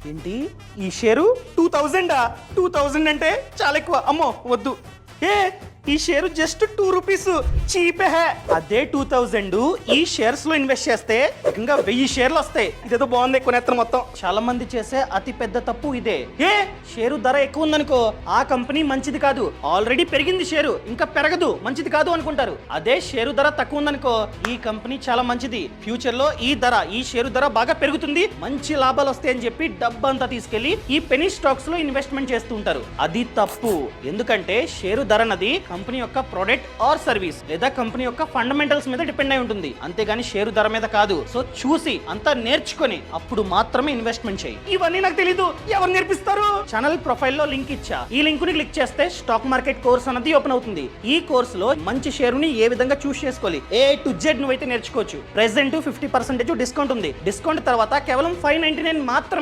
ఏంటి ఈ షేరు 2000 అంటే చాలా ఎక్కువ, అమ్మో వద్దు. ఈ షేరు జస్ట్ 2 రూపీస్, చీపే. అదే 2000 ఈ షేర్స్ లో ఇన్వెస్ట్ చేస్తే ఇంకా 1000 షేర్లు వస్తాయి. ఇదేదో బాగుంది, కొనేస్తాను మొత్తం. చాలా మంది చేసే అతి పెద్ద తప్పు ఇదే. షేరు ధర ఎక్కువ ఉందనుకో ఆ కంపెనీ మంచిది కాదు, ఆల్రెడీ పెరిగింది షేరు, ఇంకా పెరగదు, మంచిది కాదు అనుకుంటారు. అదే షేరు ధర తక్కువ ఉందనుకో ఈ కంపెనీ చాలా మంచిది, ఫ్యూచర్ లో ఈ షేరు ధర బాగా పెరుగుతుంది, మంచి లాభాలు వస్తాయని చెప్పి డబ్బంతా తీసుకెళ్లి ఈ పెనీ స్టాక్స్ లో ఇన్వెస్ట్మెంట్ చేస్తూ ఉంటారు. అది తప్పు. ఎందుకంటే షేరు ధర అన్నది కంపెనీ యొక్క ప్రొడక్ట్ ఆర్ సర్వీస్ లేదా కంపెనీ యొక్క ఫండమెంటల్స్ మీద డిపెండ్ అయి ఉంటుంది, అంతేగాని షేరు ధర మీద కాదు. సో చూసి అంతా నేర్చుకొని అప్పుడు మాత్రమే ఇన్వెస్ట్మెంట్ చేయి. ఇవన్నీ నాకు తెలీదు, ఎవరు నేర్పిస్తారు? ఛానల్ ప్రొఫైల్ లో లింక్ ఇచ్చా, ఈ లింక్ ని క్లిక్ చేస్తే స్టాక్ మార్కెట్ కోర్స్ అనేది ఓపెన్ అవుతుంది. ఈ కోర్స్ లో మంచి షేరుని ఏ విధంగా చూస్ చేసుకోవాలి A to Z నువ్వైతే నేర్చుకోవచ్చు. ప్రెసెంట్ 50% డిస్కౌంట్ ఉంది. డిస్కౌంట్ తర్వాత కేవలం $599 మాత్రమే